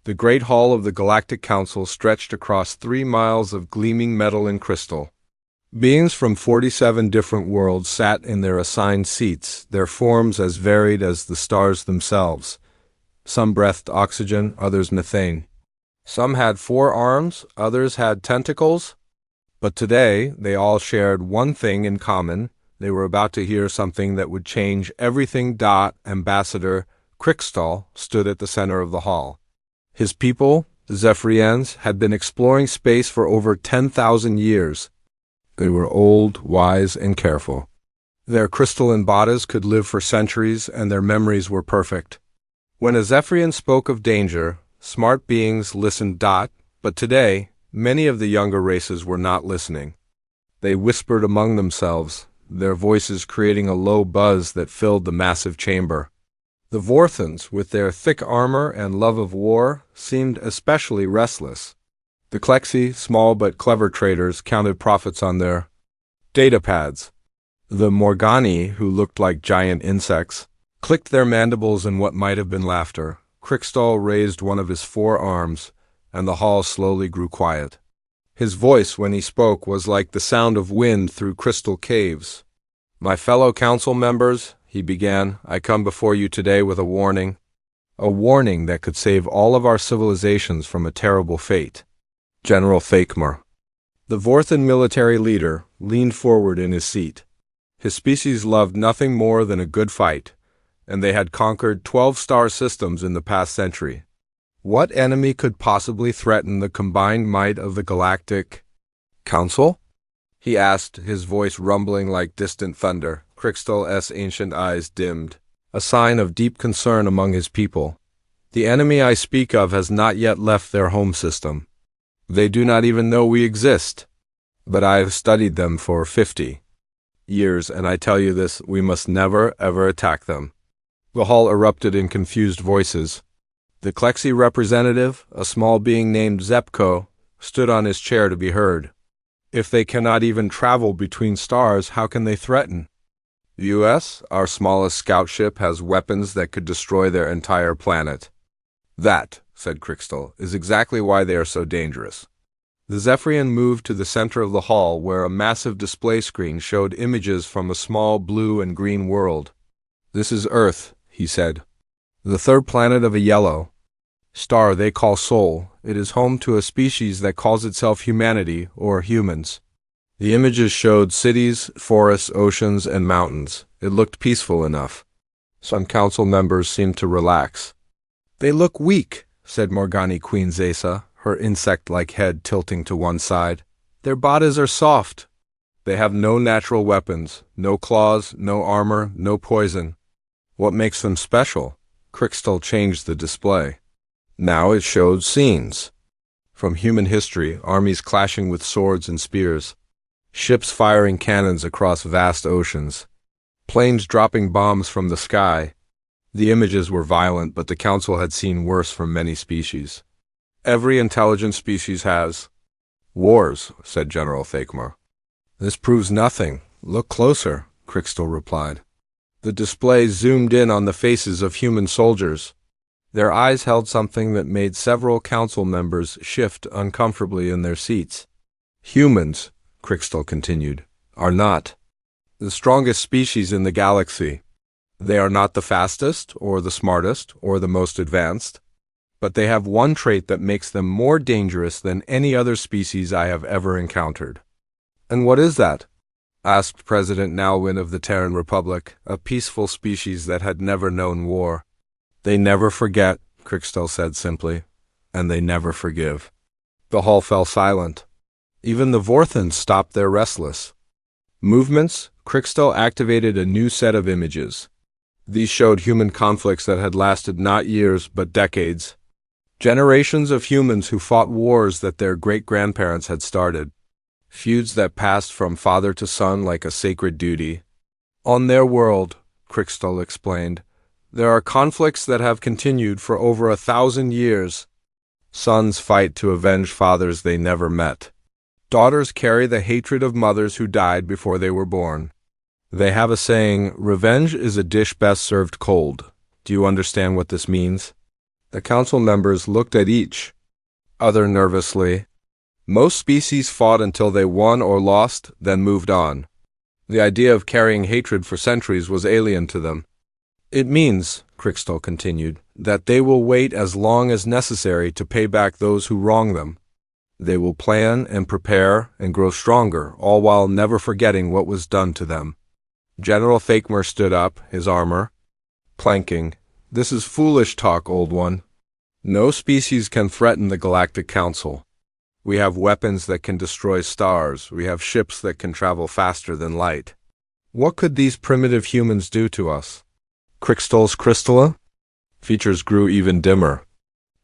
The great hall of the Galactic Council stretched across 3 miles of gleaming metal and crystal. Beings from 47 different worlds sat in their assigned seats, their forms as varied as the stars themselves. Some breathed oxygen, others methane. Some had 4 arms, others had tentacles. But today, they all shared one thing in common. They were about to hear something that would change everything. Ambassador Crickstal stood at the center of the hall. His people, the Zephyrians, had been exploring space for over 10,000 years. They were old, wise, and careful. Their crystalline bodies could live for centuries, and their memories were perfect. When a Zephyrian spoke of danger, smart beings listened. But today, many of the younger races were not listening. They whispered among themselves, their voices creating a low buzz that filled the massive chamber. The Vorthans, with their thick armor and love of war, seemed especially restless. The Klexi, small but clever traders, counted profits on their datapads. The Morgani, who looked like giant insects, clicked their mandibles in what might have been laughter. Crickstal raised one of his 4 arms, and the hall slowly grew quiet. His voice, when he spoke, was like the sound of wind through crystal caves. "My fellow council members," he began, "I come before you today with a warning that could save all of our civilizations from a terrible fate." General Thakmar, the Vorthan military leader, leaned forward in his seat. His species loved nothing more than a good fight, and they had conquered 12 star systems in the past century. What enemy could possibly threaten the combined might of the Galactic Council? He asked, his voice rumbling like distant thunder. Crickstal's ancient eyes dimmed, a sign of deep concern among his people. "The enemy I speak of has not yet left their home system. They do not even know we exist. But I have studied them for 50 years, and I tell you this, we must never, ever attack them." The hall erupted in confused voices. The Klexi representative, a small being named Zepko, stood on his chair to be heard. "If they cannot even travel between stars, how can they threaten? The U.S., our smallest scout ship, has weapons that could destroy their entire planet." "That," said Crickstal, "is exactly why they are so dangerous." The Zephyrian moved to the center of the hall, where a massive display screen showed images from a small blue and green world. "This is Earth," he said. "The 3rd planet of a yellow star they call Sol. It is home to a species that calls itself humanity, or humans." The images showed cities, forests, oceans, and mountains. It looked peaceful enough. Some council members seemed to relax. "They look weak," said Morgani Queen Zesa, her insect-like head tilting to one side. "Their bodies are soft. They have no natural weapons, no claws, no armor, no poison." "What makes them special?" Crickstal changed the display. Now it showed scenes from human history, armies clashing with swords and spears, ships firing cannons across vast oceans, planes dropping bombs from the sky. The images were violent, but the council had seen worse from many species. "Every intelligent species has wars," said General Thakmar. "This proves nothing. Look closer," Crickstal replied. The display zoomed in on the faces of human soldiers. Their eyes held something that made several council members shift uncomfortably in their seats. "Humans," Crickstal continued, "are not the strongest species in the galaxy. They are not the fastest, or the smartest, or the most advanced. But they have one trait that makes them more dangerous than any other species I have ever encountered." "And what is that?" asked President Nalwyn of the Terran Republic, a peaceful species that had never known war. "They never forget," Crickstal said simply, "and they never forgive." The hall fell silent. Even the Vorthans stopped their restless movements. Crickstal activated a new set of images. These showed human conflicts that had lasted not years but decades. Generations of humans who fought wars that their great-grandparents had started. Feuds that passed from father to son like a sacred duty. "On their world," Crickstal explained, "there are conflicts that have continued for over 1,000 years. Sons fight to avenge fathers they never met. Daughters carry the hatred of mothers who died before they were born. They have a saying, 'Revenge is a dish best served cold.' Do you understand what this means?" The council members looked at each other nervously. Most species fought until they won or lost, then moved on. The idea of carrying hatred for centuries was alien to them. It means, Crystal continued, that they will wait as long as necessary to pay back those who wrong them. They will plan and prepare and grow stronger, all while never forgetting what was done to them. General Fakemar stood up, his armor planking. This is foolish talk, old one. No species can threaten the Galactic Council. We have weapons that can destroy stars. We have ships that can travel faster than light. What could these primitive humans do to us? Crystal's Crystalla? Features grew even dimmer.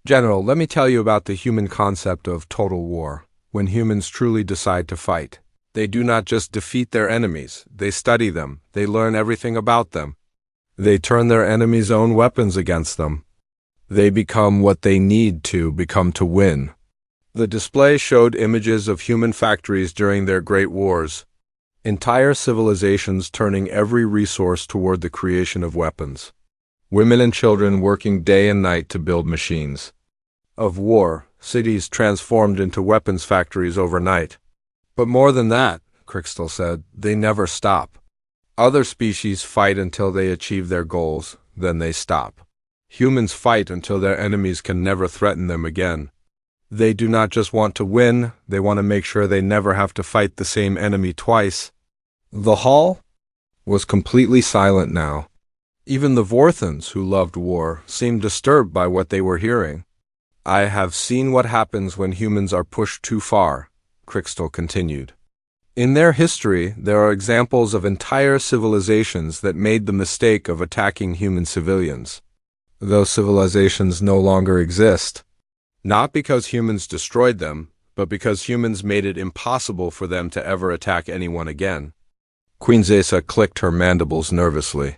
General, let me tell you about the human concept of total war. When humans truly decide to fight, they do not just defeat their enemies. They study them. They learn everything about them. They turn their enemies' own weapons against them. They become what they need to become to win. The display showed images of human factories during their great wars. Entire civilizations turning every resource toward the creation of weapons. Women and children working day and night to build machines. Of war, cities transformed into weapons factories overnight. But more than that, Crystal said, they never stop. Other species fight until they achieve their goals, then they stop. Humans fight until their enemies can never threaten them again. They do not just want to win, they want to make sure they never have to fight the same enemy twice. The hall was completely silent now. Even the Vorthans, who loved war, seemed disturbed by what they were hearing. I have seen what happens when humans are pushed too far, Crystal continued. In their history, there are examples of entire civilizations that made the mistake of attacking human civilians. Those civilizations no longer exist. Not because humans destroyed them, but because humans made it impossible for them to ever attack anyone again. Queen Zesa clicked her mandibles nervously.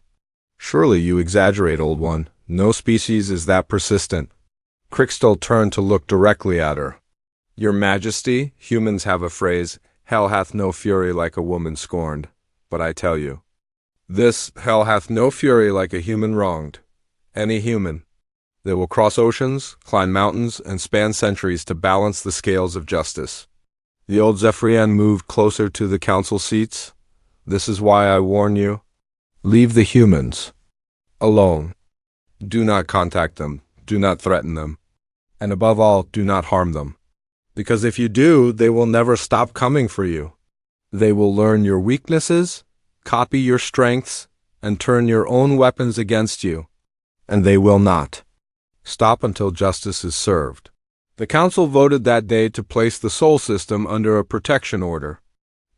Surely you exaggerate, old one. No species is that persistent. Crystal turned to look directly at her. Your Majesty, humans have a phrase, hell hath no fury like a woman scorned. But I tell you, this hell hath no fury like a human wronged. Any human. They will cross oceans, climb mountains, and span centuries to balance the scales of justice. The old Zephyrian moved closer to the council seats. This is why I warn you. Leave the humans alone. Do not contact them. Do not threaten them. And above all, do not harm them. Because if you do, they will never stop coming for you. They will learn your weaknesses, copy your strengths, and turn your own weapons against you. And they will not stop until justice is served. The council voted that day to place the Sol system under a protection order.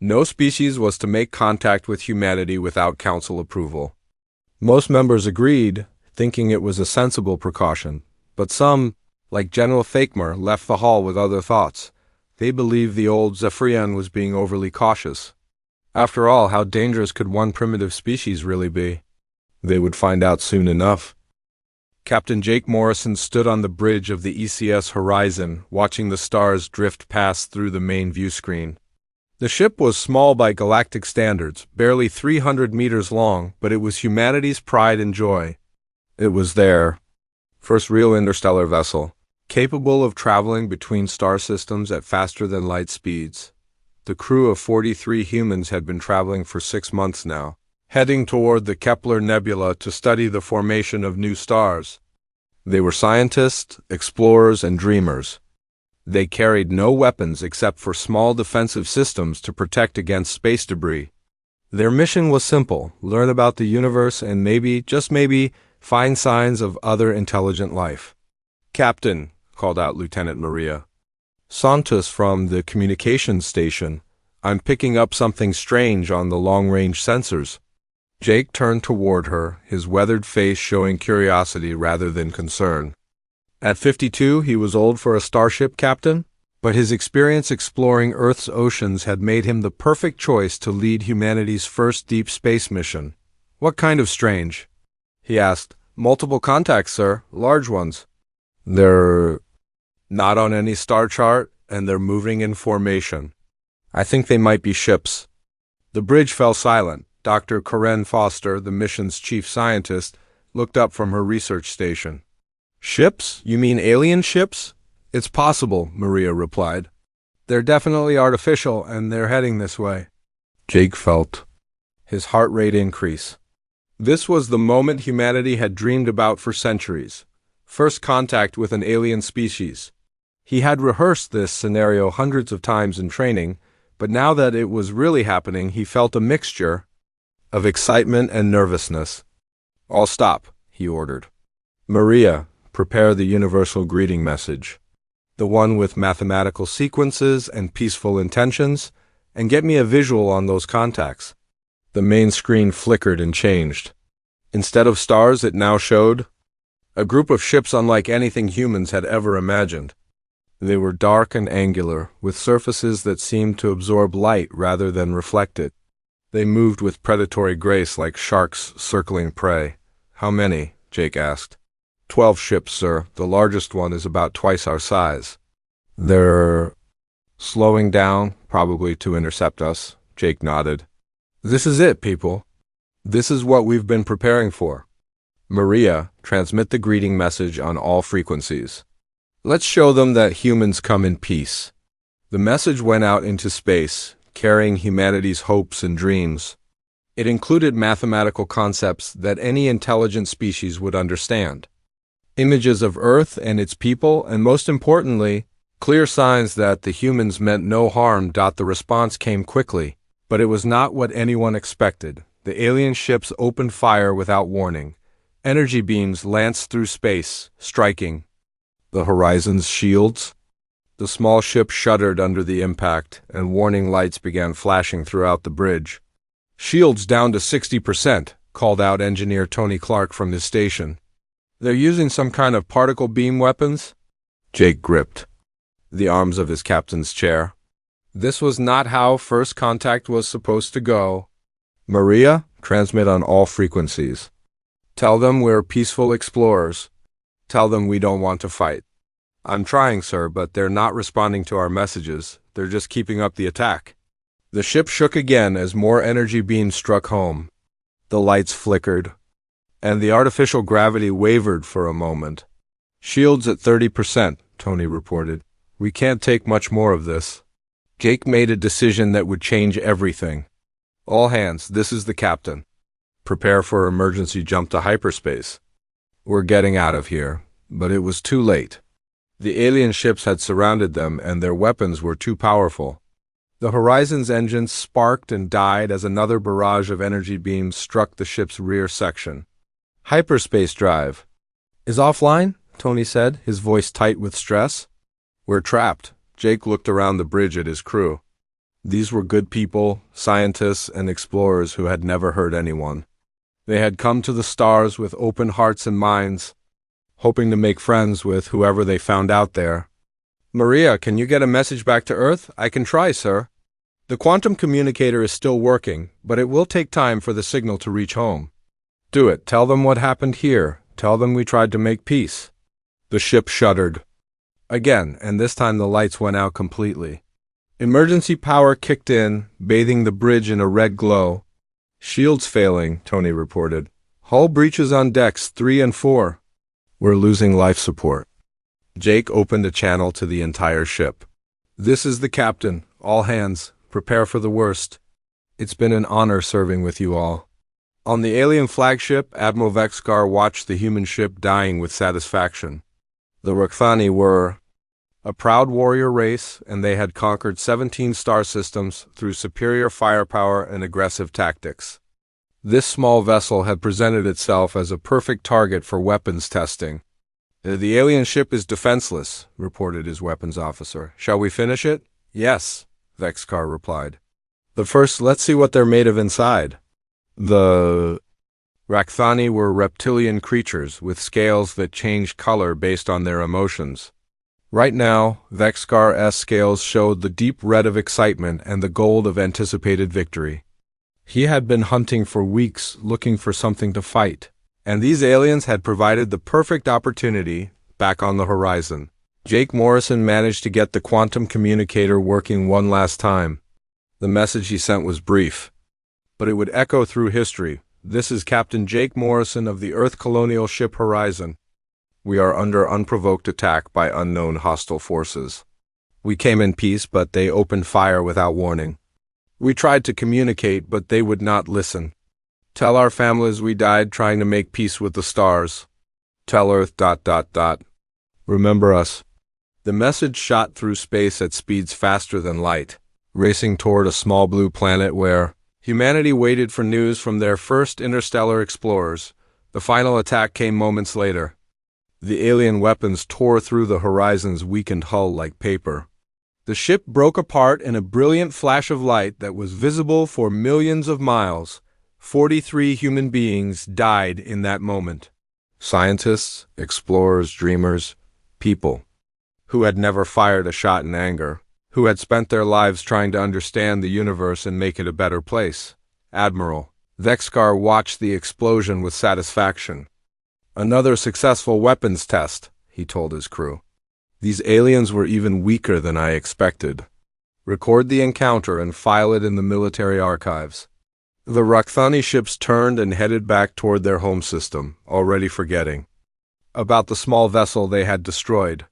No species was to make contact with humanity without council approval. Most members agreed, thinking it was a sensible precaution, but some, like General Fakemar, left the hall with other thoughts. They believed the old Zephyrian was being overly cautious. After all, how dangerous could one primitive species really be? They would find out soon enough. Captain Jake Morrison stood on the bridge of the ECS horizon, watching the stars drift past through the main view screen. The ship was small by galactic standards, barely 300 meters long, but it was humanity's pride and joy. It was their first real interstellar vessel, capable of traveling between star systems at faster than light speeds. The crew of 43 humans had been traveling for 6 months now, heading toward the Kepler Nebula to study the formation of new stars. They were scientists, explorers, and dreamers. They carried no weapons except for small defensive systems to protect against space debris. Their mission was simple: learn about the universe and maybe, just maybe, find signs of other intelligent life. "Captain," called out Lieutenant Maria Santos from the communications station, "I'm picking up something strange on the long-range sensors." Jake turned toward her, his weathered face showing curiosity rather than concern. At 52, he was old for a starship captain, but his experience exploring Earth's oceans had made him the perfect choice to lead humanity's first deep space mission. "What kind of strange?" he asked. "Multiple contacts, sir. Large ones." "They're not on any star chart, and they're moving in formation. I think they might be ships." The bridge fell silent. Dr. Karen Foster, the mission's chief scientist, looked up from her research station. Ships? You mean alien ships? It's possible, Maria replied. They're definitely artificial, and they're heading this way. Jake felt his heart rate increase. This was the moment humanity had dreamed about for centuries. First contact with an alien species. He had rehearsed this scenario hundreds of times in training, but now that it was really happening, he felt a mixture of excitement and nervousness. All stop, he ordered. Maria, prepare the universal greeting message. The one with mathematical sequences and peaceful intentions, and get me a visual on those contacts. The main screen flickered and changed. Instead of stars, it now showed a group of ships unlike anything humans had ever imagined. They were dark and angular, with surfaces that seemed to absorb light rather than reflect it. They moved with predatory grace like sharks circling prey. How many? Jake asked. 12 ships, sir. The largest one is about twice our size. They're slowing down, probably to intercept us. Jake nodded. This is it, people. This is what we've been preparing for. Maria, transmit the greeting message on all frequencies. Let's show them that humans come in peace. The message went out into space, carrying humanity's hopes and dreams. It included mathematical concepts that any intelligent species would understand. Images of Earth and its people, and most importantly, clear signs that the humans meant no harm. The response came quickly, but it was not what anyone expected. The alien ships opened fire without warning. Energy beams lanced through space, striking the horizon's shields. The small ship shuddered under the impact, and warning lights began flashing throughout the bridge. Shields down to 60%, called out engineer Tony Clark from his station. They're using some kind of particle beam weapons? Jake gripped the arms of his captain's chair. This was not how first contact was supposed to go. Maria, transmit on all frequencies. Tell them we're peaceful explorers. Tell them we don't want to fight. I'm trying, sir, but they're not responding to our messages. They're just keeping up the attack. The ship shook again as more energy beams struck home. The lights flickered, and the artificial gravity wavered for a moment. Shields at 30%, Tony reported. We can't take much more of this. Jake made a decision that would change everything. All hands, this is the captain. Prepare for emergency jump to hyperspace. We're getting out of here, but it was too late. The alien ships had surrounded them, and their weapons were too powerful. The Horizon's engines sparked and died as another barrage of energy beams struck the ship's rear section. Hyperspace drive is offline, Tony said, his voice tight with stress. We're trapped. Jake looked around the bridge at his crew. These were good people, scientists and explorers who had never hurt anyone. They had come to the stars with open hearts and minds, hoping to make friends with whoever they found out there. Maria, can you get a message back to Earth? I can try, sir. The quantum communicator is still working, but it will take time for the signal to reach home. Do it. Tell them what happened here. Tell them we tried to make peace. The ship shuddered. Again, and this time the lights went out completely. Emergency power kicked in, bathing the bridge in a red glow. Shields failing, Tony reported. Hull breaches on decks 3 and 4. We're losing life support. Jake opened a channel to the entire ship. This is the captain. All hands, prepare for the worst. It's been an honor serving with you all. On the alien flagship, Admiral Vexkar watched the human ship dying with satisfaction. The Rakthani were a proud warrior race, and they had conquered 17 star systems through superior firepower and aggressive tactics. This small vessel had presented itself as a perfect target for weapons testing. The alien ship is defenseless, reported his weapons officer. Shall we finish it? Yes, Vexkar replied. But first, let's see what they're made of inside. The Rakthani were reptilian creatures with scales that changed color based on their emotions. Right now, Vexkar's scales showed the deep red of excitement and the gold of anticipated victory. He had been hunting for weeks, looking for something to fight, and these aliens had provided the perfect opportunity back on the horizon. Jake Morrison managed to get the quantum communicator working one last time. The message he sent was brief, but it would echo through history. This is Captain Jake Morrison of the Earth colonial ship Horizon. We are under unprovoked attack by unknown hostile forces. We came in peace, but they opened fire without warning. We tried to communicate, but they would not listen. Tell our families we died trying to make peace with the stars. Tell Earth ... Remember us. The message shot through space at speeds faster than light, racing toward a small blue planet where humanity waited for news from their first interstellar explorers. The final attack came moments later. The alien weapons tore through the horizon's weakened hull like paper. The ship broke apart in a brilliant flash of light that was visible for millions of miles. 43 human beings died in that moment. Scientists, explorers, dreamers, people who had never fired a shot in anger, who had spent their lives trying to understand the universe and make it a better place. Admiral Vexkar watched the explosion with satisfaction. Another successful weapons test, he told his crew. These aliens were even weaker than I expected. Record the encounter and file it in the military archives. The Rakthani ships turned and headed back toward their home system, already forgetting about the small vessel they had destroyed.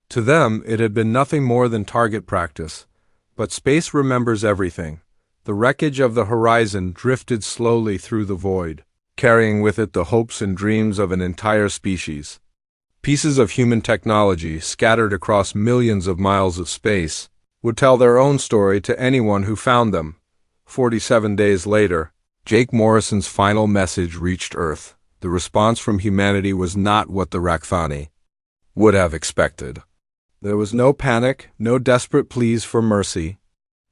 To them, it had been nothing more than target practice. But space remembers everything. The wreckage of the horizon drifted slowly through the void, carrying with it the hopes and dreams of an entire species. Pieces of human technology, scattered across millions of miles of space, would tell their own story to anyone who found them. 47 days later, Jake Morrison's final message reached Earth. The response from humanity was not what the Rakthani would have expected. There was no panic, no desperate pleas for mercy.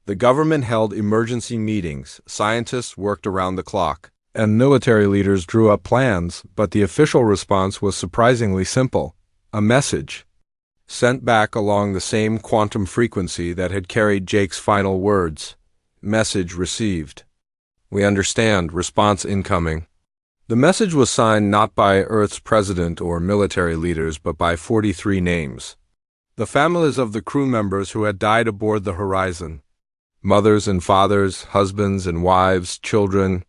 The government held emergency meetings, scientists worked around the clock, and military leaders drew up plans, but the official response was surprisingly simple: a message, sent back along the same quantum frequency that had carried Jake's final words. Message received. We understand. Response incoming. The message was signed not by Earth's president or military leaders, but by 43 names. The families of the crew members who had died aboard the Horizon. Mothers and fathers, husbands and wives, children,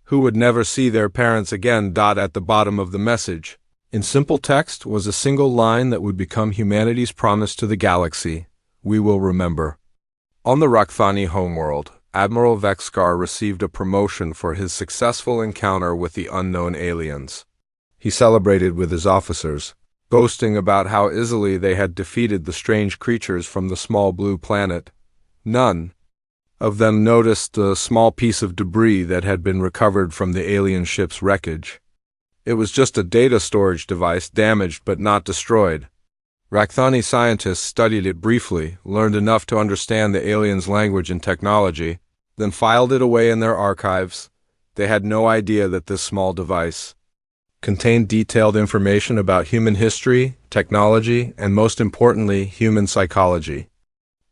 who would never see their parents again. At the bottom of the message, in simple text, was a single line that would become humanity's promise to the galaxy: we will remember. On the Rakthani homeworld, Admiral Vexkar received a promotion for his successful encounter with the unknown aliens. He celebrated with his officers, boasting about how easily they had defeated the strange creatures from the small blue planet. None of them noticed the small piece of debris that had been recovered from the alien ship's wreckage. It was just a data storage device, damaged but not destroyed. Rakthani scientists studied it briefly, learned enough to understand the aliens' language and technology, then filed it away in their archives. They had no idea that this small device contained detailed information about human history, technology, and most importantly, human psychology.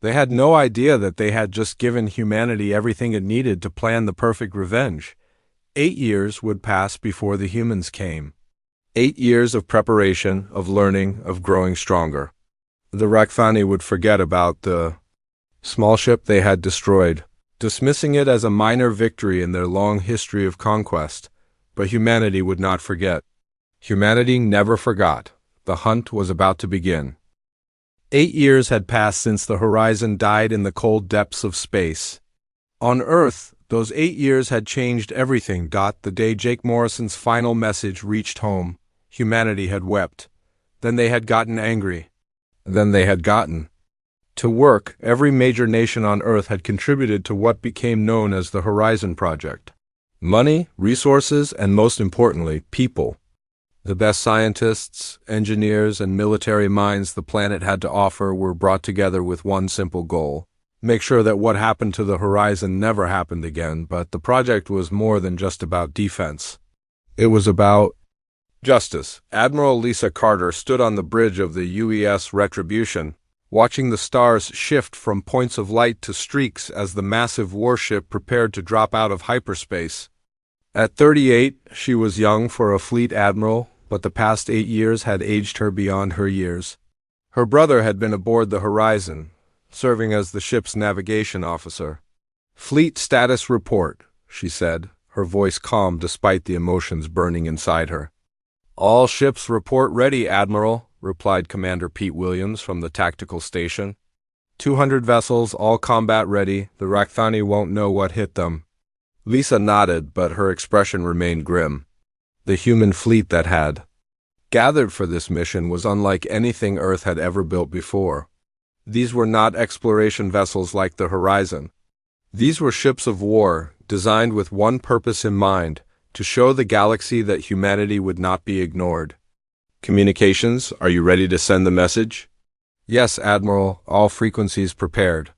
They had no idea that they had just given humanity everything it needed to plan the perfect revenge. 8 years would pass before the humans came. 8 years of preparation, of learning, of growing stronger. The Rakthani would forget about the small ship they had destroyed, dismissing it as a minor victory in their long history of conquest. But humanity would not forget. Humanity never forgot. The hunt was about to begin. 8 years had passed since the Horizon died in the cold depths of space. On Earth, those 8 years had changed everything. The day Jake Morrison's final message reached home, humanity had wept. Then they had gotten angry. Then they had gotten to work. Every major nation on Earth had contributed to what became known as the Horizon Project. Money, resources, and most importantly, people. The best scientists, engineers, and military minds the planet had to offer were brought together with one simple goal: make sure that what happened to the Horizon never happened again. But the project was more than just about defense. It was about justice. Admiral Lisa Carter stood on the bridge of the UES Retribution, watching the stars shift from points of light to streaks as the massive warship prepared to drop out of hyperspace. At 38, she was young for a fleet admiral, but the past 8 years had aged her beyond her years. Her brother had been aboard the Horizon, serving as the ship's navigation officer. "Fleet status report," she said, her voice calm despite the emotions burning inside her. All ships report ready, Admiral, replied Commander Pete Williams from the tactical station. 200 vessels, all combat ready. The Rakthani won't know what hit them. Lisa nodded, but her expression remained grim. The human fleet that had gathered for this mission was unlike anything Earth had ever built before. These were not exploration vessels like the Horizon. These were ships of war, designed with one purpose in mind, to show the galaxy that humanity would not be ignored. Communications, are you ready to send the message? Yes, Admiral, all frequencies prepared.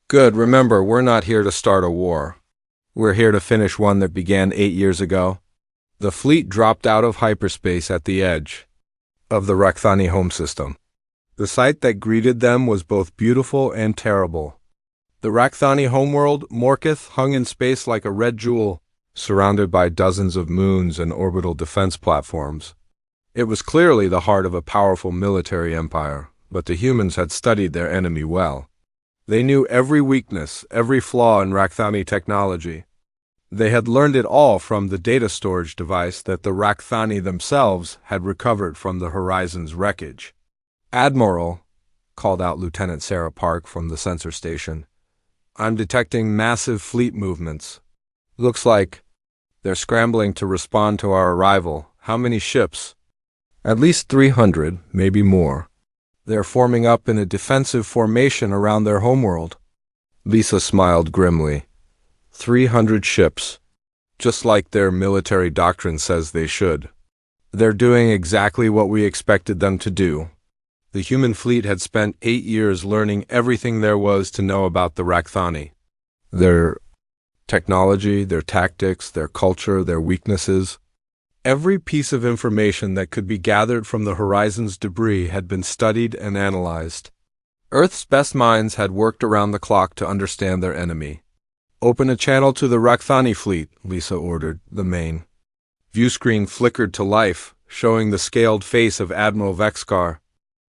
Good, remember, we're not here to start a war. We're here to finish one that began 8 years ago. The fleet dropped out of hyperspace at the edge of the Rakthani home system. The sight that greeted them was both beautiful and terrible. The Rakthani homeworld, Morkith, hung in space like a red jewel, surrounded by dozens of moons and orbital defense platforms. It was clearly the heart of a powerful military empire, but the humans had studied their enemy well. They knew every weakness, every flaw in Rakthani technology. They had learned it all from the data storage device that the Rakthani themselves had recovered from the Horizon's wreckage. Admiral, called out Lieutenant Sarah Park from the sensor station, I'm detecting massive fleet movements. Looks like they're scrambling to respond to our arrival. How many ships? At least 300, maybe more. They're forming up in a defensive formation around their homeworld. Lisa smiled grimly. 300 ships. Just like their military doctrine says they should. They're doing exactly what we expected them to do. The human fleet had spent 8 years learning everything there was to know about the Rakthani. Their technology, their tactics, their culture, their weaknesses. Every piece of information that could be gathered from the Horizon's debris had been studied and analyzed. Earth's best minds had worked around the clock to understand their enemy. Open a channel to the Rakthani fleet, Lisa ordered, the main. Viewscreen flickered to life, showing the scaled face of Admiral Vexkar.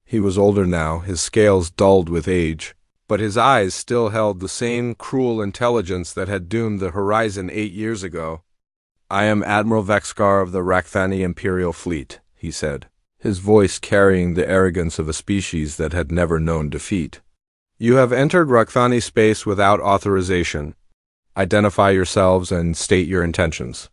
He was older now, his scales dulled with age, but his eyes still held the same cruel intelligence that had doomed the Horizon 8 years ago. I am Admiral Vexkar of the Rakthani Imperial Fleet, he said, his voice carrying the arrogance of a species that had never known defeat. You have entered Rakthani space without authorization. Identify yourselves and state your intentions.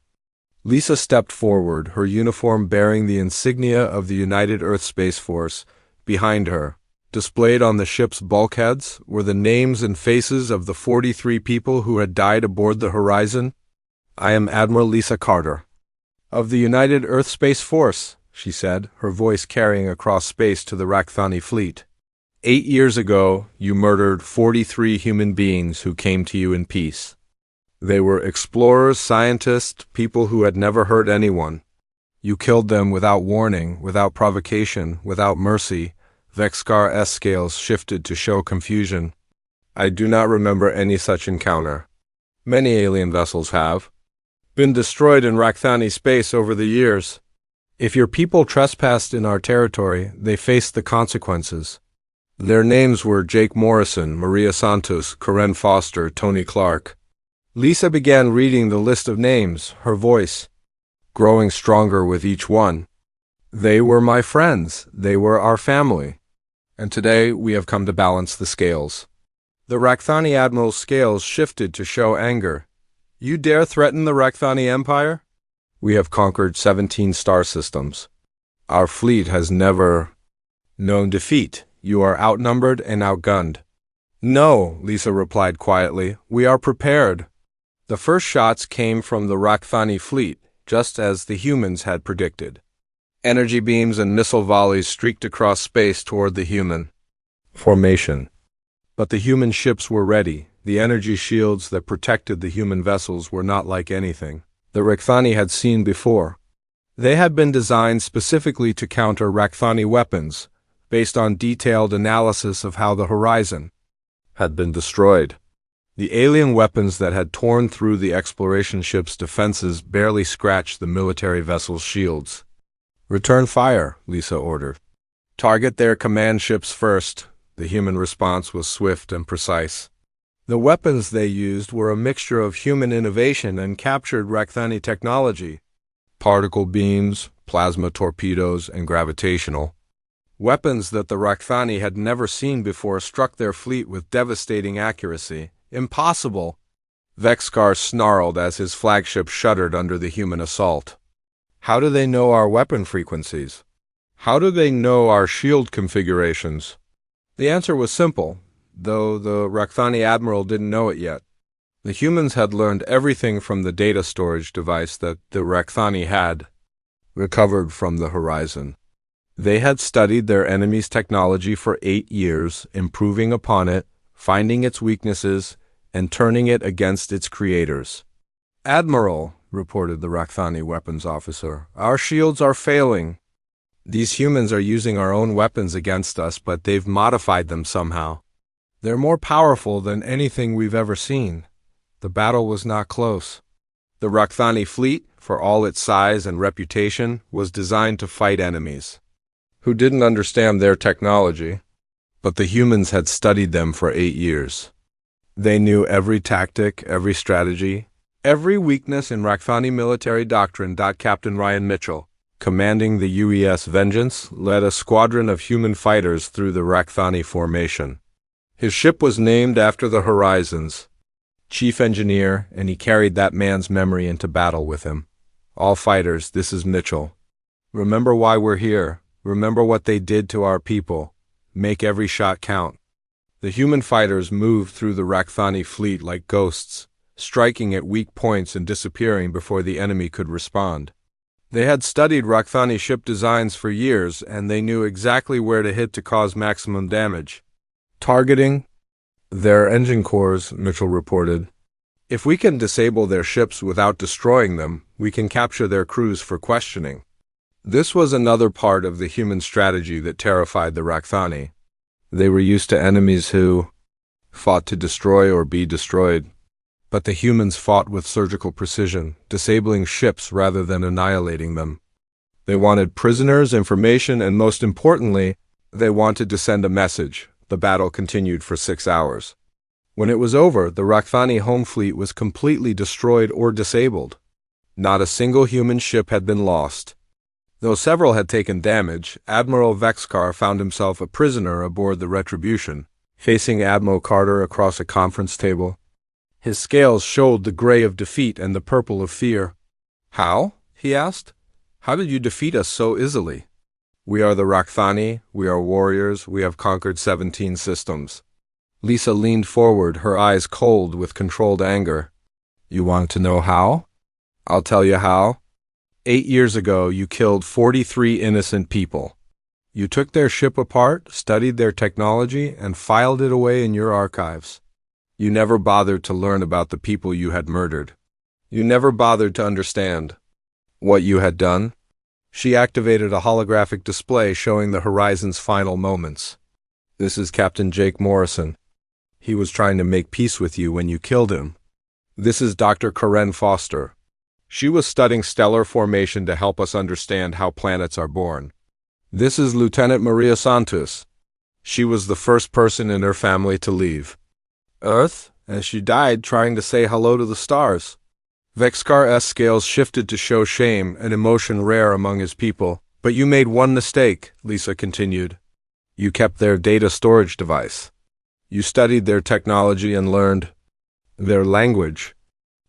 Lisa stepped forward, her uniform bearing the insignia of the United Earth Space Force. Behind her, displayed on the ship's bulkheads, were the names and faces of the 43 people who had died aboard the Horizon. I am Admiral Lisa Carter, of the United Earth Space Force, she said, her voice carrying across space to the Rakthani fleet. 8 years ago, you murdered 43 human beings who came to you in peace. They were explorers, scientists, people who had never hurt anyone. You killed them without warning, without provocation, without mercy. Vexkar's scales shifted to show confusion. I do not remember any such encounter. Many alien vessels have been destroyed in Rakthani space over the years. If your people trespassed in our territory, they faced the consequences. Their names were Jake Morrison, Maria Santos, Corinne Foster, Tony Clark. Lisa began reading the list of names, her voice growing stronger with each one. They were my friends. They were our family. And today we have come to balance the scales. The Rakthani Admiral's scales shifted to show anger. You dare threaten the Rakthani Empire? We have conquered 17 star systems. Our fleet has never known defeat. You are outnumbered and outgunned. No, Lisa replied quietly. We are prepared. The first shots came from the Rakthani fleet, just as the humans had predicted. Energy beams and missile volleys streaked across space toward the human formation. But the human ships were ready. The energy shields that protected the human vessels were not like anything the Rakthani had seen before. They had been designed specifically to counter Rakthani weapons, based on detailed analysis of how the Horizon had been destroyed. The alien weapons that had torn through the exploration ship's defenses barely scratched the military vessel's shields. Return fire, Lisa ordered. Target their command ships first. The human response was swift and precise. The weapons they used were a mixture of human innovation and captured Rakthani technology. Particle beams, plasma torpedoes, and gravitational. Weapons that the Rakthani had never seen before struck their fleet with devastating accuracy. Impossible! Vexkar snarled as his flagship shuddered under the human assault. How do they know our weapon frequencies? How do they know our shield configurations? The answer was simple, though the Rakthani admiral didn't know it yet. The humans had learned everything from the data storage device that the Rakthani had recovered from the horizon. They had studied their enemy's technology for 8 years, improving upon it, finding its weaknesses, and turning it against its creators. "Admiral," reported the Rakthani weapons officer, "our shields are failing. These humans are using our own weapons against us, but they've modified them somehow. They're more powerful than anything we've ever seen." The battle was not close. The Rakthani fleet, for all its size and reputation, was designed to fight enemies who didn't understand their technology, but the humans had studied them for 8 years. They knew every tactic, every strategy, every weakness in Rakthani military doctrine. Captain Ryan Mitchell, commanding the UES Vengeance, led a squadron of human fighters through the Rakthani formation. His ship was named after the Horizons chief engineer, and he carried that man's memory into battle with him. "All fighters, this is Mitchell. Remember why we're here. Remember what they did to our people. Make every shot count." The human fighters moved through the Rakthani fleet like ghosts, striking at weak points and disappearing before the enemy could respond. They had studied Rakthani ship designs for years, and they knew exactly where to hit to cause maximum damage. "Targeting their engine cores," Mitchell reported. "If we can disable their ships without destroying them, we can capture their crews for questioning." This was another part of the human strategy that terrified the Rakthani. They were used to enemies who fought to destroy or be destroyed. But the humans fought with surgical precision, disabling ships rather than annihilating them. They wanted prisoners, information, and most importantly, they wanted to send a message. The battle continued for 6 hours. When it was over, the Rakthani home fleet was completely destroyed or disabled. Not a single human ship had been lost. Though several had taken damage, Admiral Vexkar found himself a prisoner aboard the Retribution, facing Admiral Carter across a conference table. His scales showed the gray of defeat and the purple of fear. "How?" he asked. "How did you defeat us so easily?" "We are the Rakthani, we are warriors, we have conquered 17 systems." Lisa leaned forward, her eyes cold with controlled anger. "You want to know how? I'll tell you how. 8 years ago, you killed 43 innocent people. You took their ship apart, studied their technology, and filed it away in your archives. You never bothered to learn about the people you had murdered. You never bothered to understand what you had done." She activated a holographic display showing the Horizon's final moments. "This is Captain Jake Morrison. He was trying to make peace with you when you killed him. This is Dr. Karen Foster. She was studying stellar formation to help us understand how planets are born. This is Lieutenant Maria Santos. She was the first person in her family to leave Earth, and she died trying to say hello to the stars." Vexkar's scales shifted to show shame, an emotion rare among his people. "But you made one mistake," Lisa continued. "You kept their data storage device. You studied their technology and learned their language.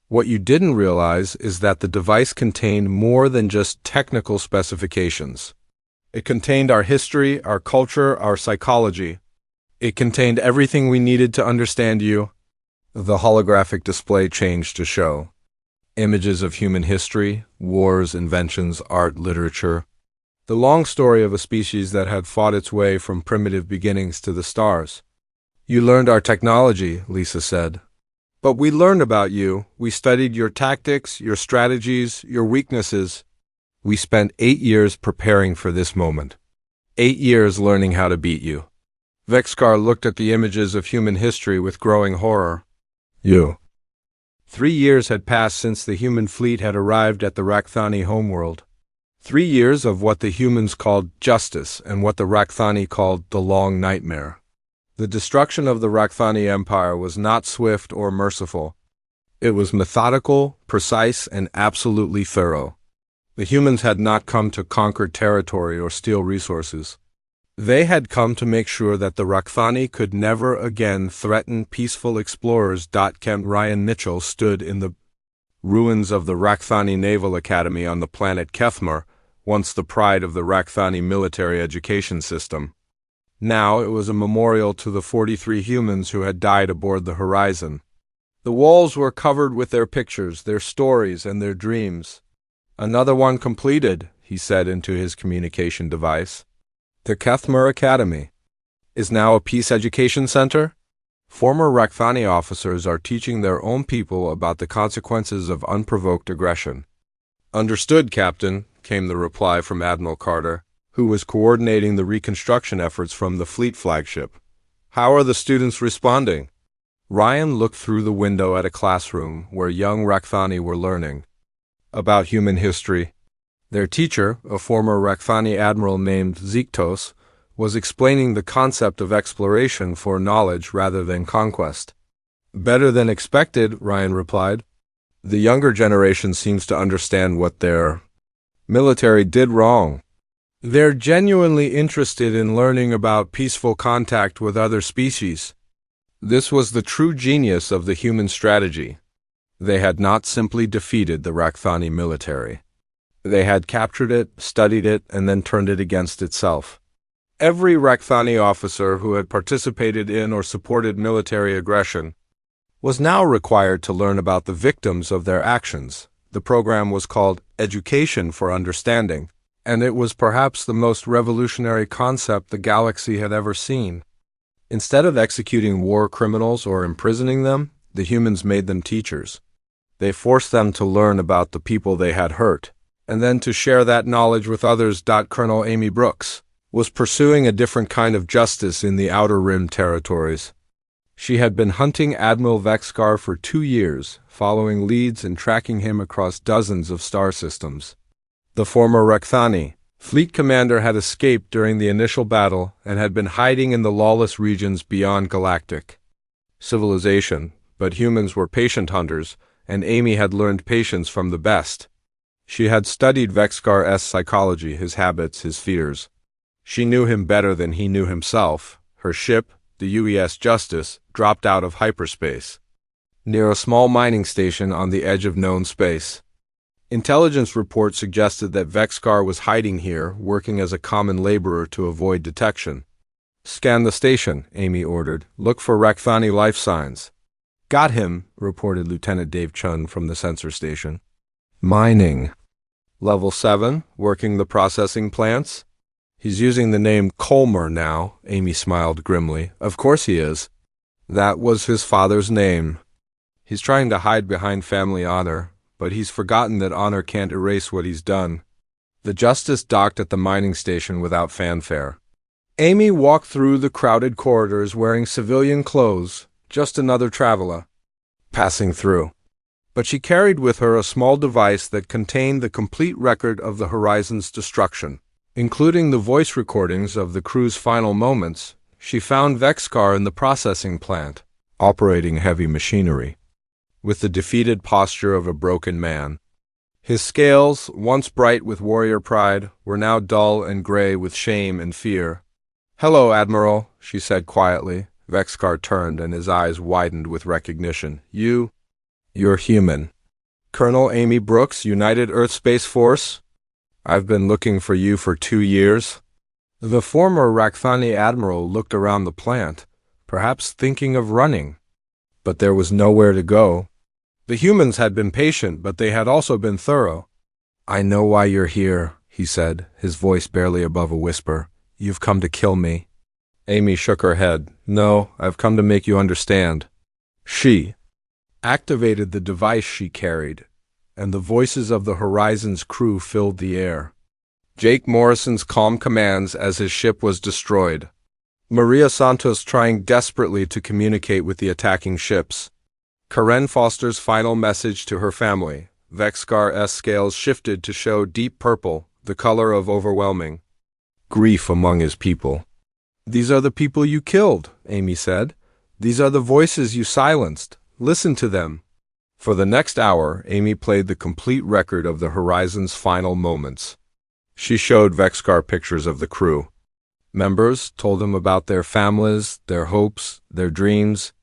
What you didn't realize is that the device contained more than just technical specifications. It contained our history, our culture, our psychology. It contained everything we needed to understand you." The holographic display changed to show images of human history, wars, inventions, art, literature. The long story of a species that had fought its way from primitive beginnings to the stars. "You learned our technology," Lisa said. "But we learned about you. We studied your tactics, your strategies, your weaknesses. We spent 8 years preparing for this moment. 8 years learning how to beat you." Vexkar looked at the images of human history with growing horror. "You." 3 years had passed since the human fleet had arrived at the Rakthani homeworld. 3 years of what the humans called justice and what the Rakthani called the long nightmare. The destruction of the Rakthani Empire was not swift or merciful. It was methodical, precise, and absolutely thorough. The humans had not come to conquer territory or steal resources. They had come to make sure that the Rakthani could never again threaten peaceful explorers. Camp Ryan Mitchell stood in the ruins of the Rakthani Naval Academy on the planet Kethmar, once the pride of the Rakthani military education system. Now it was a memorial to the 43 humans who had died aboard the Horizon. The walls were covered with their pictures, their stories, and their dreams. "Another one completed," he said into his communication device. "The Kethmar Academy is now a peace education center. Former Rakthani officers are teaching their own people about the consequences of unprovoked aggression." "Understood, Captain," came the reply from Admiral Carter, who was coordinating the reconstruction efforts from the fleet flagship. "How are the students responding?" Ryan looked through the window at a classroom where young Rakthani were learning about human history. Their teacher, a former Rakthani admiral named Ziktos, was explaining the concept of exploration for knowledge rather than conquest. "Better than expected," Ryan replied. "The younger generation seems to understand what their military did wrong. They're genuinely interested in learning about peaceful contact with other species." This was the true genius of the human strategy. They had not simply defeated the Rakthani military. They had captured it, studied it, and then turned it against itself. Every Rakthani officer who had participated in or supported military aggression was now required to learn about the victims of their actions. The program was called Education for Understanding, and it was perhaps the most revolutionary concept the galaxy had ever seen. Instead of executing war criminals or imprisoning them, the humans made them teachers. They forced them to learn about the people they had hurt, and then to share that knowledge with others. Colonel Amy Brooks was pursuing a different kind of justice in the Outer Rim territories. She had been hunting Admiral Vexkar for 2 years, following leads and tracking him across dozens of star systems. The former Rakthani fleet commander had escaped during the initial battle and had been hiding in the lawless regions beyond galactic civilization, but humans were patient hunters, and Amy had learned patience from the best. She had studied Vexkar's psychology, his habits, his fears. She knew him better than he knew himself. Her ship, the UES Justice, dropped out of hyperspace near a small mining station on the edge of known space. Intelligence reports suggested that Vexkar was hiding here, working as a common laborer to avoid detection. "Scan the station," Amy ordered. "Look for Rakthani life signs." "Got him," reported Lieutenant Dave Chun from the sensor station. "Mining. Level 7, working the processing plants." "He's using the name Colmer now," Amy smiled grimly. "Of course he is. That was his father's name. He's trying to hide behind family honor, but he's forgotten that honor can't erase what he's done." The Justice docked at the mining station without fanfare. Amy walked through the crowded corridors wearing civilian clothes, just another traveler passing through. But she carried with her a small device that contained the complete record of the Horizon's destruction, including the voice recordings of the crew's final moments. She found Vexkar in the processing plant, operating heavy machinery, with the defeated posture of a broken man. His scales, once bright with warrior pride, were now dull and gray with shame and fear. "Hello, Admiral," she said quietly. Vexkar turned, and his eyes widened with recognition. You're human. Colonel Amy Brooks, United Earth Space Force? I've been looking for you for 2 years." The former Rakthani admiral looked around the plant, perhaps thinking of running. But there was nowhere to go. The humans had been patient, but they had also been thorough. "I know why you're here," he said, his voice barely above a whisper. "You've come to kill me." Amy shook her head. "No, I've come to make you understand." She activated the device she carried, and the voices of the Horizon's crew filled the air. Jake Morrison's calm commands as his ship was destroyed. Maria Santos trying desperately to communicate with the attacking ships. Karen Foster's final message to her family. Vexkar's scales shifted to show deep purple, the color of overwhelming grief among his people. "These are the people you killed," Amy said. "These are the voices you silenced. Listen to them." For the next hour, Amy played the complete record of the Horizon's final moments. She showed Vexcar pictures of the crew. Members told him about their families, their hopes, their dreams.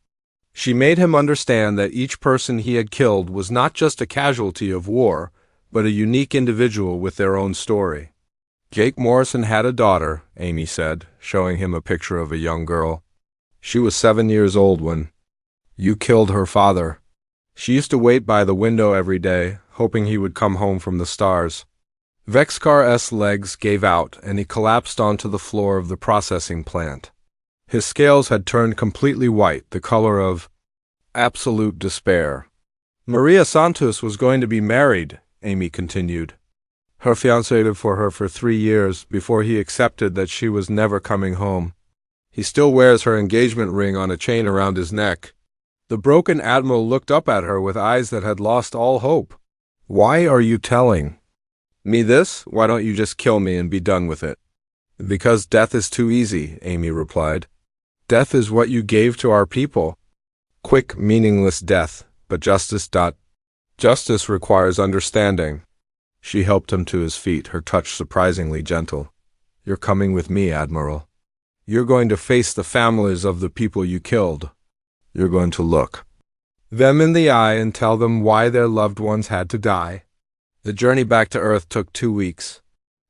She made him understand that each person he had killed was not just a casualty of war, but a unique individual with their own story. Jake Morrison had a daughter, Amy said, showing him a picture of a young girl. She was 7 years old when you killed her father. She used to wait by the window every day, hoping he would come home from the stars. Vexcar's legs gave out, and he collapsed onto the floor of the processing plant. His scales had turned completely white, the color of absolute despair. Maria Santos was going to be married, Amy continued. Her fiancé waited for her for 3 years before he accepted that she was never coming home. He still wears her engagement ring on a chain around his neck. The broken admiral looked up at her with eyes that had lost all hope. Why are you telling me this? Why don't you just kill me and be done with it? Because death is too easy, Amy replied. Death is what you gave to our people. Quick, meaningless death, but justice. Justice requires understanding. She helped him to his feet, her touch surprisingly gentle. You're coming with me, Admiral. You're going to face the families of the people you killed. You're going to look them in the eye and tell them why their loved ones had to die. The journey back to Earth took 2 weeks.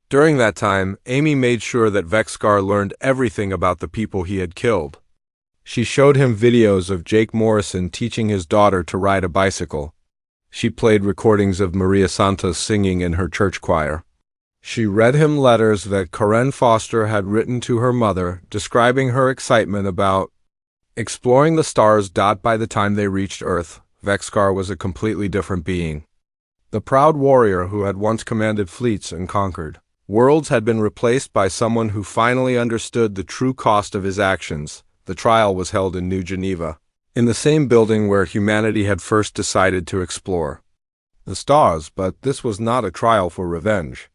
During that time, Amy made sure that Vexcar learned everything about the people he had killed. She showed him videos of Jake Morrison teaching his daughter to ride a bicycle. She played recordings of Maria Santos singing in her church choir. She read him letters that Karen Foster had written to her mother, describing her excitement about exploring the stars. By the time they reached Earth, Vexcar was a completely different being. The proud warrior who had once commanded fleets and conquered worlds had been replaced by someone who finally understood the true cost of his actions. The trial was held in New Geneva, in the same building where humanity had first decided to explore the stars, but this was not a trial for revenge.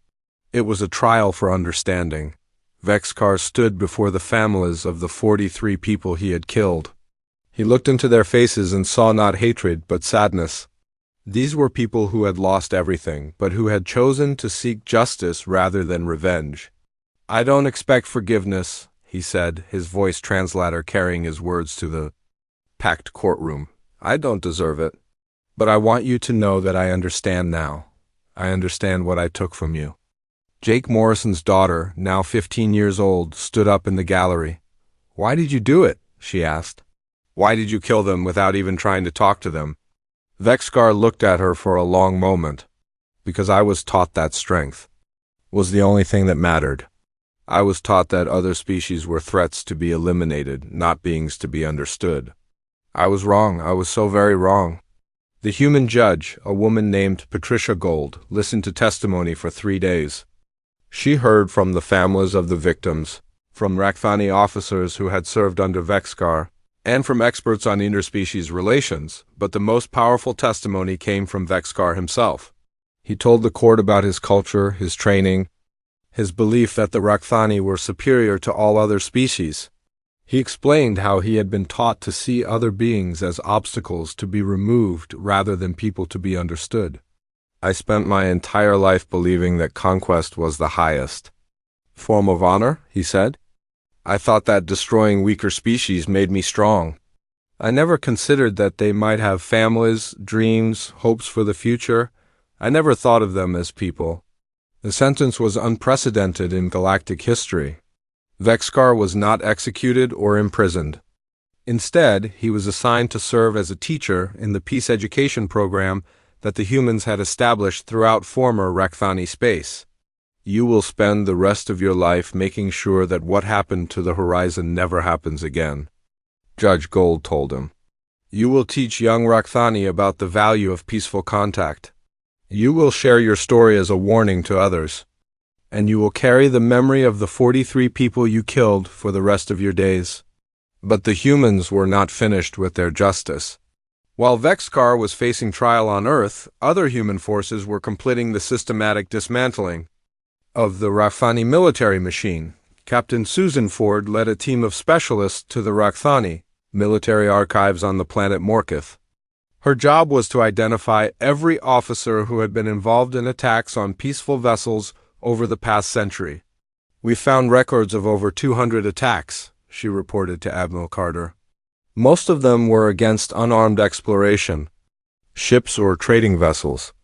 It was a trial for understanding. Vexcar stood before the families of the 43 people he had killed. He looked into their faces and saw not hatred, but sadness. These were people who had lost everything, but who had chosen to seek justice rather than revenge. I don't expect forgiveness, he said, his voice translator carrying his words to the packed courtroom. I don't deserve it. But I want you to know that I understand now. I understand what I took from you. Jake Morrison's daughter, now 15 years old, stood up in the gallery. Why did you do it? She asked. Why did you kill them without even trying to talk to them? Vexcar looked at her for a long moment. Because I was taught that strength was the only thing that mattered. I was taught that other species were threats to be eliminated, not beings to be understood. I was wrong. I was so very wrong. The human judge, a woman named Patricia Gold, listened to testimony for 3 days. She heard from the families of the victims, from Rakthani officers who had served under Vexcar, and from experts on interspecies relations, but the most powerful testimony came from Vexcar himself. He told the court about his culture, his training, his belief that the Rakthani were superior to all other species. He explained how he had been taught to see other beings as obstacles to be removed rather than people to be understood. I spent my entire life believing that conquest was the highest form of honor, he said. I thought that destroying weaker species made me strong. I never considered that they might have families, dreams, hopes for the future. I never thought of them as people. The sentence was unprecedented in galactic history. Vexcar was not executed or imprisoned. Instead, he was assigned to serve as a teacher in the peace education program that the humans had established throughout former Rakthani space. You will spend the rest of your life making sure that what happened to the Horizon never happens again, Judge Gold told him. You will teach young Rakthani about the value of peaceful contact. You will share your story as a warning to others. And you will carry the memory of the 43 people you killed for the rest of your days. But the humans were not finished with their justice. While Vexcar was facing trial on Earth, other human forces were completing the systematic dismantling of the Rakthani military machine. Captain Susan Ford led a team of specialists to the Rakthani military archives on the planet Morkith. Her job was to identify every officer who had been involved in attacks on peaceful vessels over the past century. "We found records of over 200 attacks," she reported to Admiral Carter. "Most of them were against unarmed exploration, ships or trading vessels.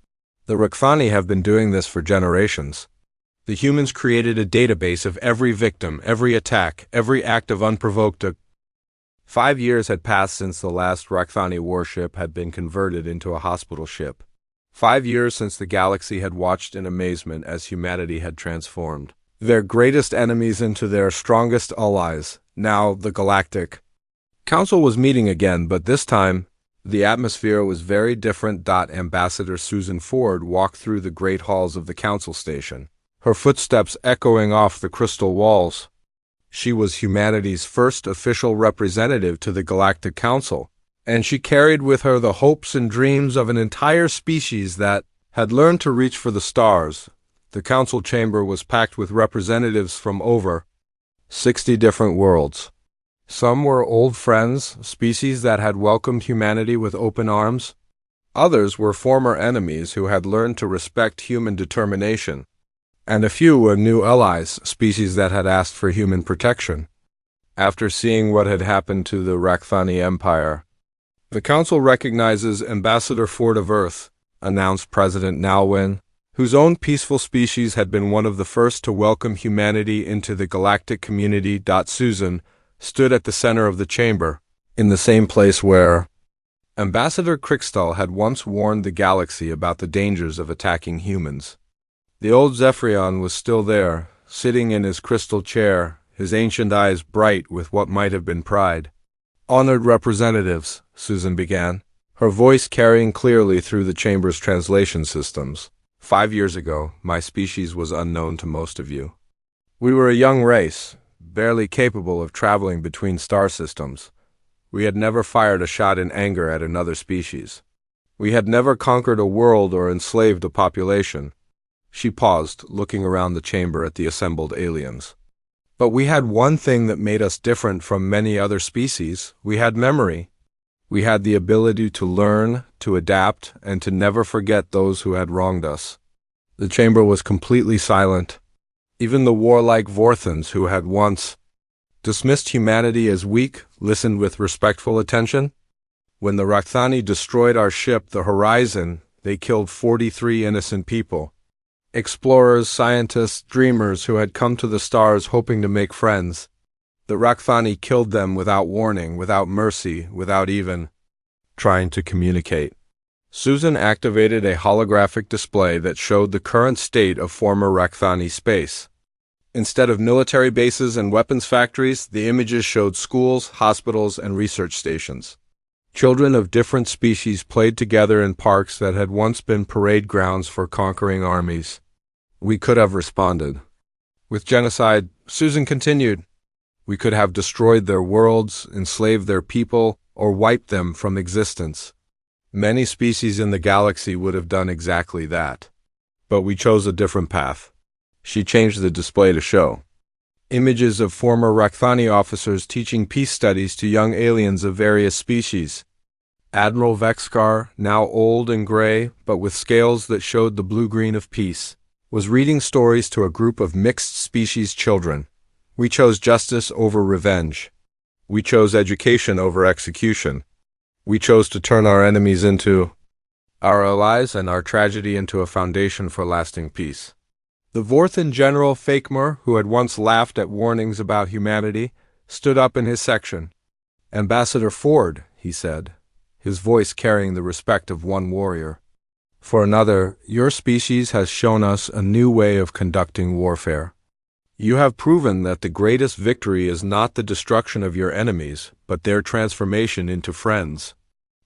The Rakthani have been doing this for generations. The humans created a database of every victim, every attack, every act of unprovoked. 5 years had passed since the last Rakthani warship had been converted into a hospital ship. 5 years since the galaxy had watched in amazement as humanity had transformed their greatest enemies into their strongest allies. Now the Galactic Council was meeting again, but this time the atmosphere was very different. Ambassador Susan Ford walked through the great halls of the council station, her footsteps echoing off the crystal walls. She was humanity's first official representative to the Galactic Council, and she carried with her the hopes and dreams of an entire species that had learned to reach for the stars. The council chamber was packed with representatives from over 60 different worlds. Some were old friends, species that had welcomed humanity with open arms. Others were former enemies who had learned to respect human determination. And a few were new allies, species that had asked for human protection. After seeing what had happened to the Rakthani Empire, "The Council recognizes Ambassador Ford of Earth," announced President Nalwyn, whose own peaceful species had been one of the first to welcome humanity into the galactic community. Susan stood at the center of the chamber, in the same place where Ambassador Crickstall had once warned the galaxy about the dangers of attacking humans. The old Zephyrion was still there, sitting in his crystal chair, his ancient eyes bright with what might have been pride. "Honored representatives," Susan began, her voice carrying clearly through the chamber's translation systems. 5 years ago, my species was unknown to most of you. We were a young race, barely capable of traveling between star systems. We had never fired a shot in anger at another species. We had never conquered a world or enslaved a population. She paused, looking around the chamber at the assembled aliens. "But we had one thing that made us different from many other species. We had memory. We had the ability to learn, to adapt, and to never forget those who had wronged us." The chamber was completely silent. Even the warlike Vorthans, who had once dismissed humanity as weak, listened with respectful attention. "When the Rakthani destroyed our ship, the Horizon, they killed 43 innocent people. Explorers, scientists, dreamers who had come to the stars hoping to make friends. The Rakthani killed them without warning, without mercy, without even trying to communicate." Susan activated a holographic display that showed the current state of former Rakthani space. Instead of military bases and weapons factories, the images showed schools, hospitals, and research stations. Children of different species played together in parks that had once been parade grounds for conquering armies. "We could have responded with genocide," Susan continued. "We could have destroyed their worlds, enslaved their people, or wiped them from existence. Many species in the galaxy would have done exactly that. But we chose a different path." She changed the display to show images of former Rakthani officers teaching peace studies to young aliens of various species. Admiral Vexkar, now old and gray, but with scales that showed the blue-green of peace, was reading stories to a group of mixed-species children. "We chose justice over revenge. We chose education over execution. We chose to turn our enemies into our allies and our tragedy into a foundation for lasting peace." The Vorthan General Fakemur, who had once laughed at warnings about humanity, stood up in his section. "Ambassador Ford," he said, his voice carrying the respect of one warrior. "For another, your species has shown us a new way of conducting warfare. You have proven that the greatest victory is not the destruction of your enemies, but their transformation into friends."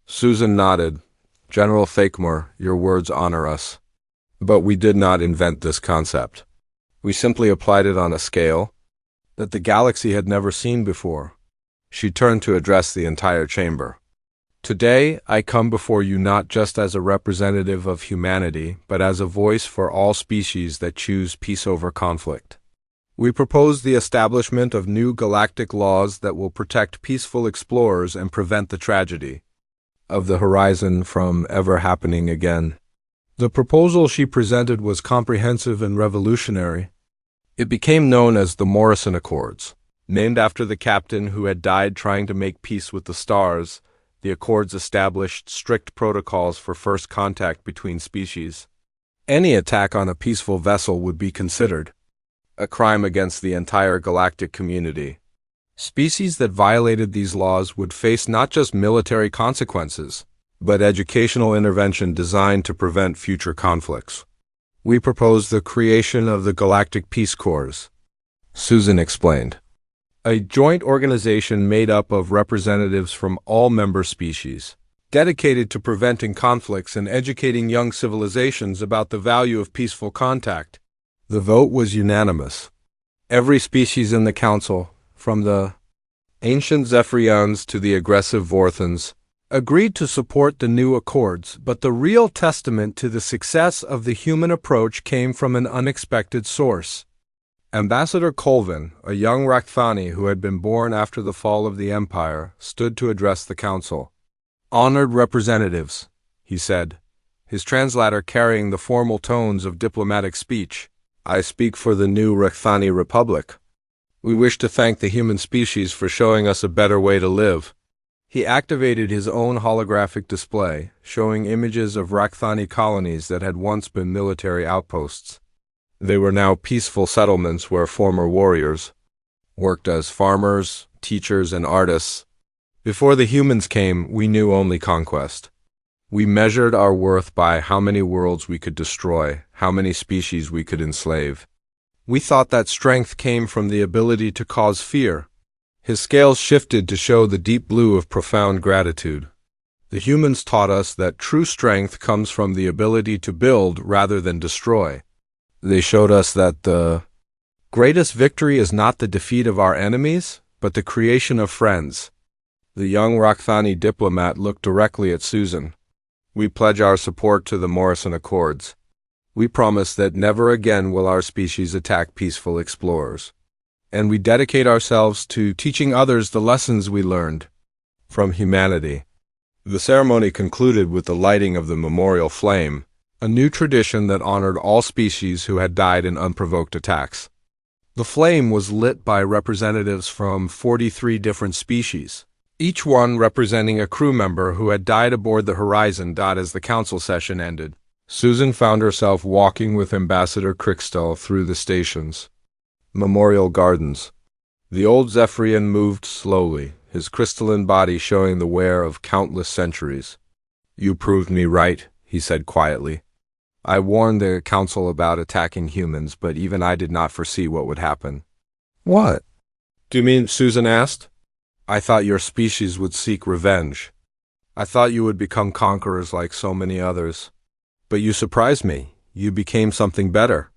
Susan nodded. "General Fakemur, your words honor us. But we did not invent this concept. We simply applied it on a scale that the galaxy had never seen before." She turned to address the entire chamber. "Today, I come before you not just as a representative of humanity, but as a voice for all species that choose peace over conflict. We propose the establishment of new galactic laws that will protect peaceful explorers and prevent the tragedy of the horizon from ever happening again. The proposal she presented was comprehensive and revolutionary. It became known as the Morrison Accords. Named after the captain who had died trying to make peace with the stars, the Accords established strict protocols for first contact between species. Any attack on a peaceful vessel would be considered a crime against the entire galactic community. Species that violated these laws would face not just military consequences, but educational intervention designed to prevent future conflicts. We proposed the creation of the Galactic Peace Corps, Susan explained. A joint organization made up of representatives from all member species, dedicated to preventing conflicts and educating young civilizations about the value of peaceful contact. The vote was unanimous. Every species in the council, from the ancient Zephyrians to the aggressive Vorthons, agreed to support the new accords, but the real testament to the success of the human approach came from an unexpected source. Ambassador Colvin, a young Rakthani who had been born after the fall of the Empire, stood to address the council. "Honored representatives," he said, his translator carrying the formal tones of diplomatic speech. "I speak for the new Rakthani Republic. We wish to thank the human species for showing us a better way to live." He activated his own holographic display, showing images of Rakthani colonies that had once been military outposts. They were now peaceful settlements where former warriors worked as farmers, teachers, and artists. Before the humans came, we knew only conquest. We measured our worth by how many worlds we could destroy, how many species we could enslave. We thought that strength came from the ability to cause fear. His scales shifted to show the deep blue of profound gratitude. The humans taught us that true strength comes from the ability to build rather than destroy. They showed us that the greatest victory is not the defeat of our enemies, but the creation of friends. The young Rakthani diplomat looked directly at Susan. "We pledge our support to the Morrison Accords. We promise that never again will our species attack peaceful explorers. And we dedicate ourselves to teaching others the lessons we learned from humanity." The ceremony concluded with the lighting of the memorial flame, a new tradition that honored all species who had died in unprovoked attacks. The flame was lit by representatives from 43 different species, each one representing a crew member who had died aboard the Horizon. As the council session ended, Susan found herself walking with Ambassador Crickstel through the station's memorial gardens. The old Zephyrian moved slowly, his crystalline body showing the wear of countless centuries. "You proved me right," he said quietly. "I warned the council about attacking humans, but even I did not foresee what would happen." "What do you mean?" Susan asked. "I thought your species would seek revenge. I thought you would become conquerors like so many others. But you surprised me. You became something better."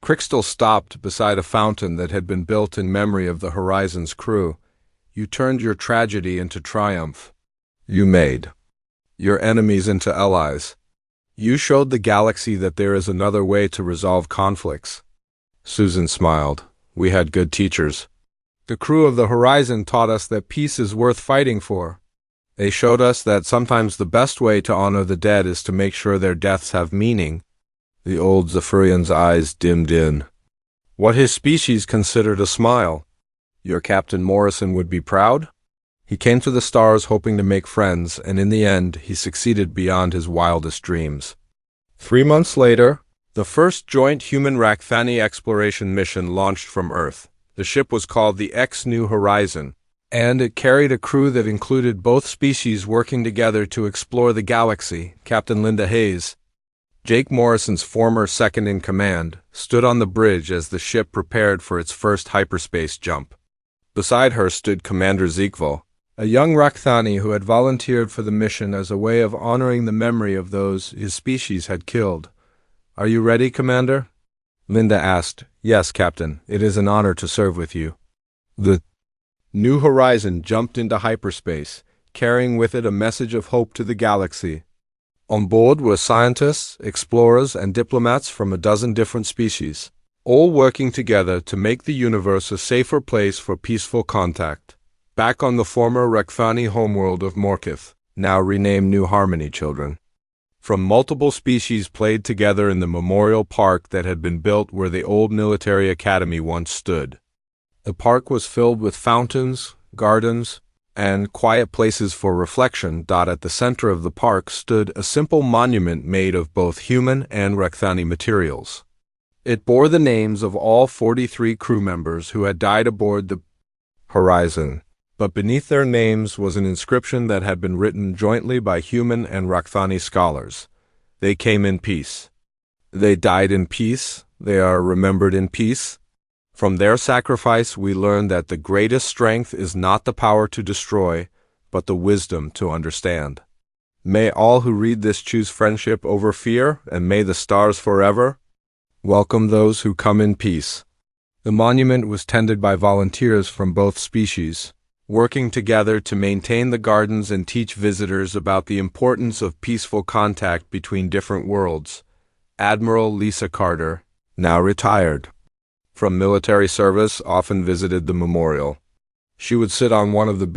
Crickstel stopped beside a fountain that had been built in memory of the Horizon's crew. "You turned your tragedy into triumph. You made your enemies into allies. You showed the galaxy that there is another way to resolve conflicts." Susan smiled. "We had good teachers. The crew of the Horizon taught us that peace is worth fighting for. They showed us that sometimes the best way to honor the dead is to make sure their deaths have meaning." The old Zephyrian's eyes dimmed in. What his species considered a smile. "Your Captain Morrison would be proud?" He came to the stars hoping to make friends, and in the end, he succeeded beyond his wildest dreams. 3 months later, the first joint human Rakthani exploration mission launched from Earth. The ship was called the X New Horizon, and it carried a crew that included both species working together to explore the galaxy. Captain Linda Hayes, Jake Morrison's former second-in-command, stood on the bridge as the ship prepared for its first hyperspace jump. Beside her stood Commander Ziegfeld, a young Rakthani who had volunteered for the mission as a way of honoring the memory of those his species had killed. "Are you ready, Commander?" Linda asked. "Yes, Captain. It is an honor to serve with you." The New Horizon jumped into hyperspace, carrying with it a message of hope to the galaxy. On board were scientists, explorers, and diplomats from a dozen different species, all working together to make the universe a safer place for peaceful contact. Back on the former Rakthani homeworld of Morkith, now renamed New Harmony children. From multiple species played together in the memorial park that had been built where the old military academy once stood. The park was filled with fountains, gardens, and quiet places for reflection. At the center of the park stood a simple monument made of both human and Rakthani materials. It bore the names of all 43 crew members who had died aboard the Horizon, but beneath their names was an inscription that had been written jointly by human and Rakthani scholars. They came in peace. They died in peace. They are remembered in peace. From their sacrifice we learn that the greatest strength is not the power to destroy, but the wisdom to understand. May all who read this choose friendship over fear, and may the stars forever welcome those who come in peace. The monument was tended by volunteers from both species, working together to maintain the gardens and teach visitors about the importance of peaceful contact between different worlds. Admiral Lisa Carter, now retired from military service, often visited the memorial. She would sit on one of the